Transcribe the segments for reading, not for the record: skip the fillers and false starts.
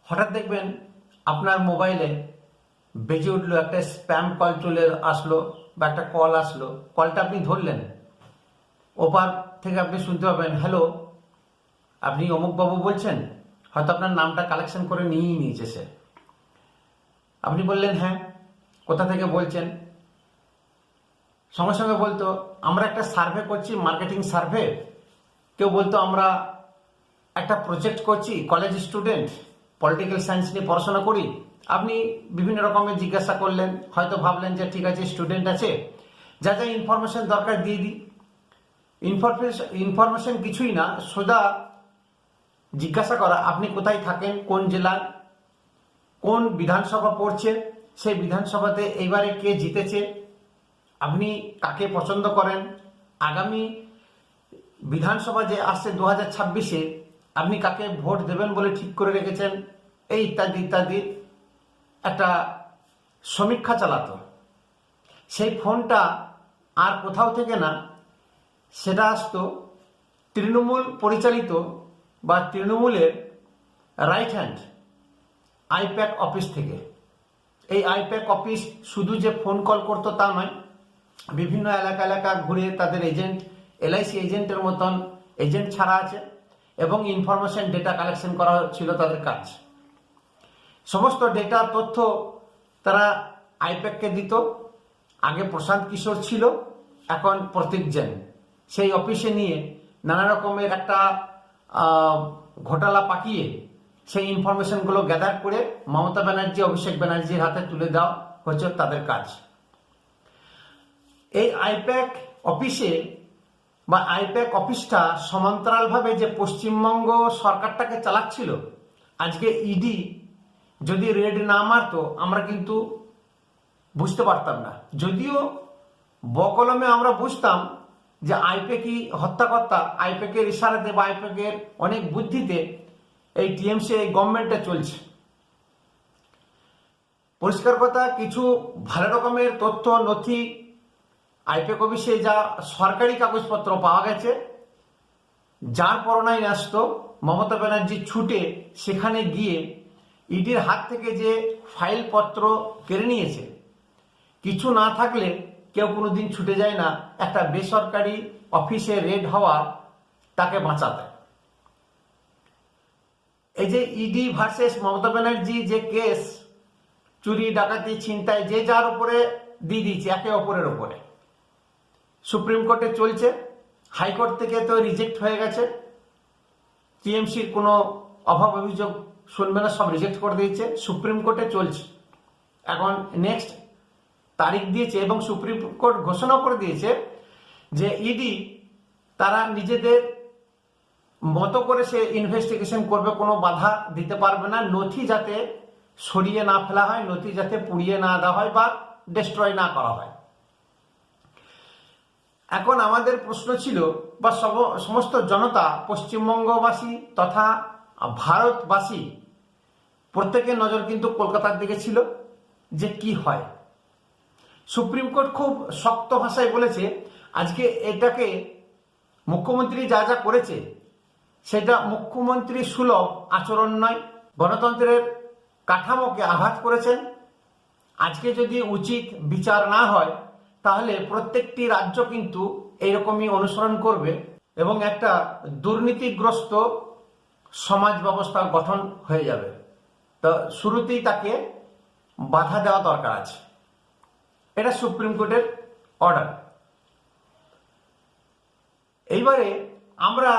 হঠাৎ দেখবেন আপনার মোবাইলে বেজে উঠলো, একটা স্প্যাম কল চলে আসলো বা একটা কল আসলো। কলটা আপনি ধরলেন, ওপার থেকে আপনি শুনতে পাবেন, হ্যালো, আপনি অমুক বাবু বলছেন। হয়তো আপনার নামটা কালেকশন করে নিয়েই নিয়েছে সে। আপনি বললেন হ্যাঁ, কোথা থেকে বলছেন। সঙ্গে সঙ্গে বলতো আমরা একটা সার্ভে করছি, মার্কেটিং সার্ভে। কেউ বলতো আমরা একটা প্রজেক্ট করছি, কলেজ স্টুডেন্ট, পলিটিক্যাল সায়েন্স নিয়ে পড়াশোনা করি। আপনি বিভিন্ন রকমের জিজ্ঞাসা করলেন, হয়তো ভাবলেন যে ঠিক আছে স্টুডেন্ট আছে, যা যা ইনফরমেশন দরকার দিয়ে দিই। ইনফরমেশন কিছুই না, সোজা জিজ্ঞাসা করা আপনি কোথায় থাকেন, কোন জেলার, কোন বিধানসভা পড়ছে, সেই বিধানসভাতে এইবারে কে জিতেছে, আপনি কাকে পছন্দ করেন, আগামী বিধানসভা যে আসছে 2026-এ আপনি কাকে ভোট দেবেন বলে ঠিক করে রেখেছেন, এই ইত্যাদি ইত্যাদি একটা সমীক্ষা চালাতো। সেই ফোনটা আর কোথাও থেকে না, সেটা আসতো তৃণমূল পরিচালিত বা তৃণমূলের রাইট হ্যান্ড আইপ্যাক অফিস থেকে। এই আইপ্যাক অফিস শুধু যে ফোন কল করতো তা নয়, বিভিন্ন এলাকা এলাকা ঘুরে তাদের এজেন্ট, এলআইসি এজেন্টের মতন এজেন্ট ছাড়া আছে, এবং ইনফরমেশন ডেটা কালেকশন করা ছিল তাদের কাজ। সমস্ত ডেটা তথ্য তারা আইপ্যাককে দিত। আগে প্রশান্ত কিশোর ছিল, এখন প্রতীক জৈন সেই অফিসে নিয়ে নানা রকমের একটা ঘোটালা পাকিয়ে সেই ইনফরমেশনগুলো গ্যাদার করে মমতা ব্যানার্জি, অভিষেক ব্যানার্জির হাতে তুলে দেওয়া হচ্ছে তাদের কাজ। এই আইপ্যাক অফিসে বা আইপ্যাক অফিসটা সমান্তরালভাবে যে পশ্চিমবঙ্গ সরকারটাকে চালাচ্ছিল, আজকে ইডি যদি রেড না মারতো আমরা কিন্তু বুঝতে পারতাম না। যদিও বকলমে আমরা বুঝতাম যে আইপ্যাকই হত্যাকর্তা, আইপ্যাকের ইশারাতে বা আইপ্যাকের অনেক বুদ্ধিতে এই টিএমসি, এই গভর্নমেন্টটা চলছে। পরিষ্কার কথা, কিছু ভালো রকমের তথ্য নথি আইপ্যাক অফিসে যা সরকারি কাগজপত্র পাওয়া গেছে, যার পরনাই ন্যস্ত মমতা ব্যানার্জি ছুটে সেখানে গিয়ে ইডির হাত থেকে যে ফাইলপত্র কেড়ে নিয়েছে। কিছু না থাকলে কেউ কোনোদিন ছুটে যায় না একটা বেসরকারি অফিসে রেড হওয়া তাকে বাঁচাতে। এই যে ইডি ভার্সেস মমতা ব্যানার্জি যে কেস, চুরি ডাকাতি ছিনতাই যে যার উপরে দিয়ে দিয়েছে একে অপরের উপরে, সুপ্রিম কোর্টে চলছে, হাইকোর্ট থেকে তো রিজেক্ট হয়ে গেছে। টিএমসির কোনো অভাব অভিযোগ শুনবে না, সব রিজেক্ট করে দিয়েছে, সুপ্রিম কোর্টে চলছে। এখন নেক্সট তারিখ দিয়েছে এবং সুপ্রিম কোর্ট ঘোষণা করে দিয়েছে যে ইডি তারা নিজেদের মতো করে সে ইনভেস্টিগেশন করবে, কোনো বাধা দিতে পারবে না। নথি যাতে সরিয়ে না ফেলা হয়, নথি যাতে পুড়িয়ে না দেওয়া হয় বা ডিস্ট্রয় না করা হয়। এখন আমাদের প্রশ্ন ছিল বা সমস্ত জনতা, পশ্চিমবঙ্গবাসী তথা ভারতবাসী প্রত্যেকের নজর কিন্তু কলকাতার দিকে ছিল যে কি হয়। সুপ্রিম কোর্ট খুব শক্ত ভাষায় বলেছে আজকে এটাকে মুখ্যমন্ত্রী যা যা করেছে সেটা মুখ্যমন্ত্রী সুলভ আচরণ নয়, গণতন্ত্রের কাঠামোকে আঘাত করেছেন। আজকে যদি উচিত বিচার না হয় তাহলে প্রত্যেকটি রাজ্য কিন্তু এইরকমই অনুসরণ করবে এবং একটা দুর্নীতিগ্রস্ত সমাজ ব্যবস্থা গঠন হয়ে যাবে। তো শুরুতেই তাকে বাধা দেওয়া দরকার আছে, এটা সুপ্রিম কোর্টের অর্ডার। এইবারে আমরা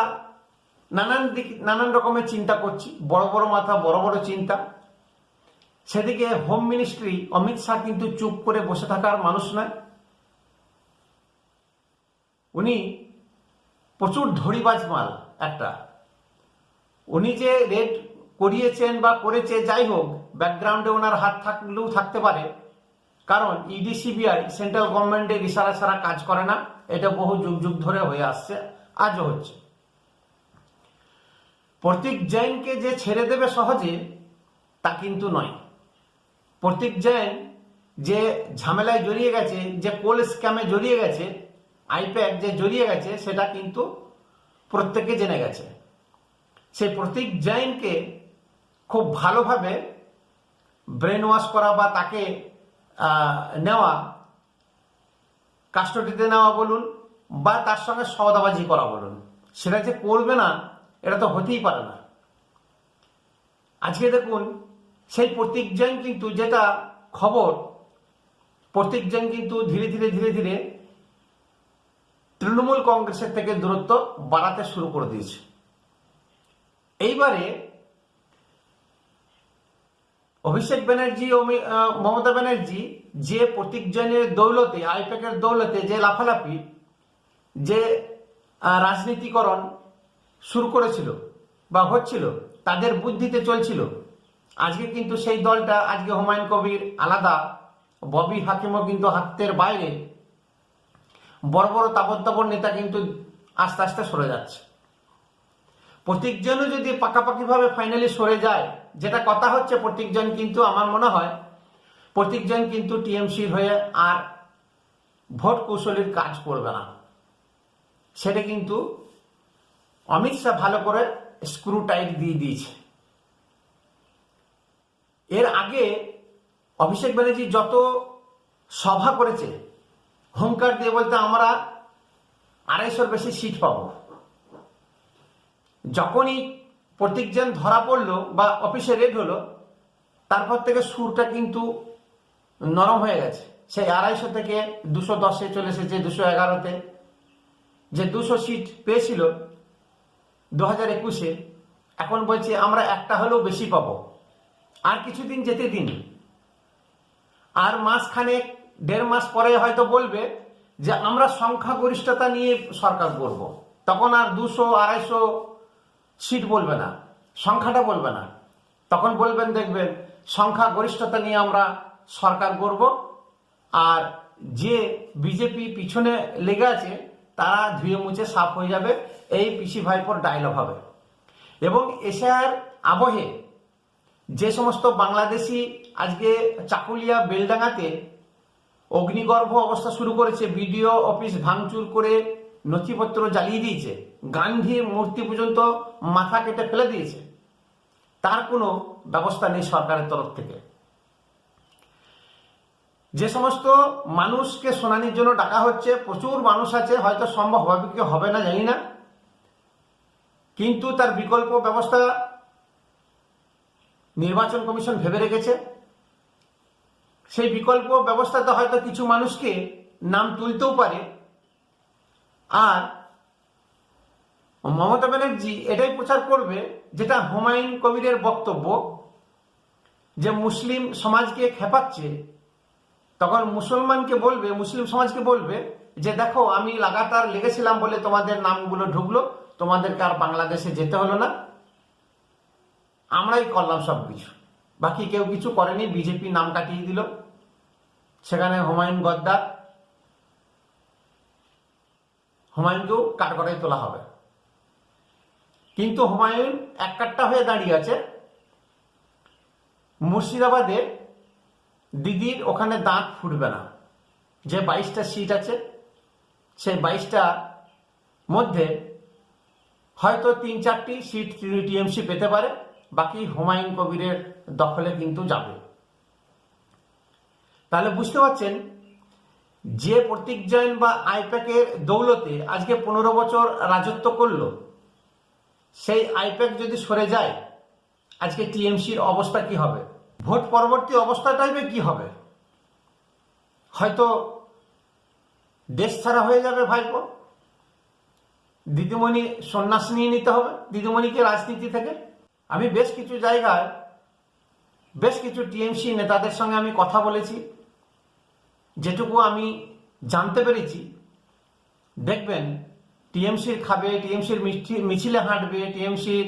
নানান রকমের চিন্তা করছি, বড় বড় মাথা, বড় বড় চিন্তা। সেদিকে হোম মিনিস্ট্রি, অমিত শাহ কিন্তু চুপ করে বসে থাকার মানুষ নয়। উনি প্রচুর ধড়িবাজ মাল একটা। উনি যে রেড করিয়েছেন বা করেছে, যাই হোক, ব্যাকগ্রাউন্ডে ওনার হাত থাকলেও থাকতে পারে, কারণ ইডি সিবিআই সেন্ট্রাল গভর্নমেন্টের ইশারা ছাড়া কাজ করে না। এটা বহু যুগ যুগ ধরে হয়ে আসছে, আজও হচ্ছে। প্রতীক জৈনকে যে ছেড়ে দেবে সহজে তা কিন্তু নয়। প্রতীক জৈন যে ঝামেলায় জড়িয়ে গেছে, যে কোল স্ক্যামে জড়িয়ে গেছে, আইপ্যাক যে জড়িয়ে গেছে, সেটা কিন্তু প্রত্যেকে জেনে গেছে। সেই প্রতীক জৈনকে খুব ভালোভাবে ব্রেন ওয়াশ করা বা তাকে নেওয়া, কাস্টডিতে নেওয়া বলুন বা তার সঙ্গে সওদাবাজি করা বলুন, সেটা যে করবে না এটা তো হতেই পারে না। আজকে দেখুন সেই প্রতীক জৈন কিন্তু, যেটা খবর, প্রতীক জৈন কিন্তু ধীরে ধীরে তৃণমূল কংগ্রেসের থেকে দূরত্ব বাড়াতে শুরু করে দিয়েছে। এইবারে অভিষেক ব্যানার্জি ও মমতা ব্যানার্জি যে প্রতীক জৈনের দৌলতে, আইপ্যাকের দৌলতে যে লাফালাফি, যে রাজনীতিকরণ শুরু করেছিল বা হচ্ছিল, তাদের বুদ্ধিতে চলছিল, আজকে কিন্তু সেই দলটা, আজকে হুমায়ুন কবির আলাদা, ববি হাকিমও কিন্তু হাতের বাইরে, বড় বড় তাবর নেতা কিন্তু আস্তে আস্তে সরে যাচ্ছে। প্রতীক জৈনও যদি পাকাপাকিভাবে ফাইনালি সরে যায়, যেটা কথা হচ্ছে, প্রতীক জৈন কিন্তু, আমার মনে হয় প্রতীক জৈন কিন্তু টিএমসির হয়ে আর ভোট কৌশলীর কাজ করবে না। সেটা কিন্তু অমিত শাহ ভালো করে স্ক্রু টাইট দিয়ে দিয়েছে। এর আগে অভিষেক ব্যানার্জি যত সভা করেছে, হুঙ্কার দিয়ে বলতে আমরা 250-র বেশি সিট পাবো। যখনই প্রতীক জৈন ধরা পড়লো বা অফিসে রেড হলো, তারপর থেকে সুরটা কিন্তু নরম হয়ে গেছে। সেই 250 থেকে 210-এ চলে এসেছে, 211-তে। যে 200 সিট পেয়েছিল 2021-এ, এখন বলছে আমরা একটা হলেও বেশি পাবো। আর কিছুদিন যেতে দিন, আর মাসখানেক, 1.5 মাস পরে হয়তো বলবে যে আমরা সংখ্যাগরিষ্ঠতা নিয়ে সরকার করব। তখন আর 200-250 সিট বলবে না, সংখ্যাটা বলবে না, তখন বলবেন, দেখবেন সংখ্যাগরিষ্ঠতা নিয়ে আমরা সরকার করব। আর যে বিজেপি পিছনে লেগে আছে তারা ধুয়ে মুছে সাফ হয়ে যাবে। এই পিসি ভাইপোর ডায়লগ হবে। এবং এশিয়ার আবহে যে সমস্ত বাংলাদেশি আজকে চাকুলিয়া, বেলডাঙ্গাতে অগ্নিগর্ভ অবস্থা শুরু করেছে, বিডিও অফিস ভাঙচুর করে নথিপত্র জ্বালিয়ে দিয়েছে, গান্ধীর মূর্তি পর্যন্ত মাথা কেটে ফেলে দিয়েছে, তার কোনো ব্যবস্থা নেই সরকারের তরফ থেকে। যে সমস্ত মানুষকে শুনানির জন্য ডাকা হচ্ছে, প্রচুর মানুষ আছে, হয়তো সম্ভব হবে কি হবে না জানি না, কিন্তু তার বিকল্প ব্যবস্থা নির্বাচন কমিশন ভেবে রেখেছে। সেই বিকল্প ব্যবস্থাতে হয়তো কিছু মানুষকে নাম তুলতেও পারে। আর মমতা ব্যানার্জি এটাই প্রচার করবে, যেটা হুমায়ুন কবিরের বক্তব্য, যে মুসলিম সমাজকে খেপাচ্ছে। তখন মুসলিম সমাজকে বলবে যে দেখো, আমি লাগাতার লেগেছিলাম বলে তোমাদের নামগুলো ঢুকলো, তোমাদেরকে আর বাংলাদেশে যেতে হলো না, আমরাই করলাম সবকিছু, বাকি কেউ কিছু করেনি। বিজেপি নাম কাটিয়ে দিল, সেখানে হুমায়ুন গদ্দার, হুমায়ুনকেও কাঠগড়ায় তোলা হবে। কিন্তু হুমায়ুন এককাট্টা হয়ে দাঁড়িয়ে আছে। মুর্শিদাবাদে দিদির ওখানে দাঁত ফুটবে না। যে 22টা সিট আছে, সেই 22টার মধ্যে হয়তো 3-4টি সিট টিএমসি পেতে পারে, বাকি হুমায়ুন কবিরের দখলে কিন্তু যাবে। তাহলে বুঝতে পারছেন, যে প্রতীক জৈন বা আইপ্যাকের দৌলতে আজকে 15 বছর রাজত্ব করলো, সেই আইপ্যাক যদি সরে যায়, আজকে টিএমসির অবস্থা কি হবে, ভোট পরবর্তী অবস্থাটাই কি হবে? হয়তো দেশ ছাড়া হয়ে যাবে ভাইপো। দিদিমণি সন্ন্যাস নিয়ে নিতে হবে দিদিমণিকে রাজনীতি থেকে। আমি বেশ কিছু জায়গায় বেশ কিছু টিএমসি নেতাদের সঙ্গে আমি কথা বলেছি, যেটুকু আমি জানতে পেরেছি, দেখবেন টিএমসির খাবে, টিএমসির মিছিলে হাঁটবে, টিএমসির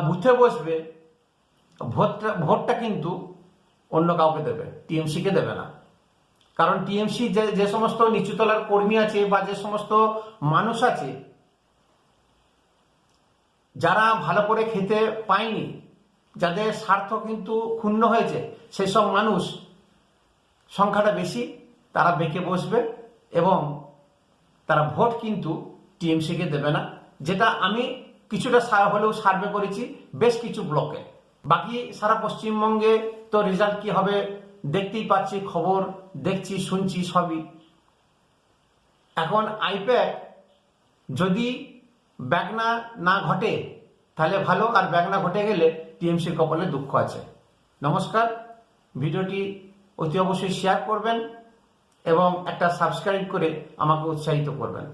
বুথে বসবে, ভোটটা কিন্তু অন্য কাউকে দেবে, টিএমসিকে দেবে না। কারণ টিএমসি যে সমস্ত নিচুতলার কর্মী আছে বা যে সমস্ত মানুষ আছে যারা ভালো করে খেতে পায়নি, যাদের স্বার্থ কিন্তু ক্ষুণ্ণ হয়েছে, সেই সব মানুষ সংখ্যাটা বেশি, তারা বেঁকে বসবে এবং তারা ভোট কিন্তু টিএমসিকে দেবে না। যেটা আমি কিছুটা হলেও সার্ভে করেছি বেশ কিছু ব্লকে। বাকি সারা পশ্চিমবঙ্গে তো রেজাল্ট কি হবে দেখতেই পাচ্ছি, খবর দেখছি, শুনছি সবই। এখন আইপ্যাক যদি ব্যাগনা না ঘটে তাহলে ভালো, আর ব্যাগনা ঘটে গেলে টিএমসির কপালে দুঃখ আছে। নমস্কার, ভিডিওটি অতি অবশ্যই শেয়ার করবেন এবং একটা সাবস্ক্রাইব করে আমাকে উৎসাহিত করবেন।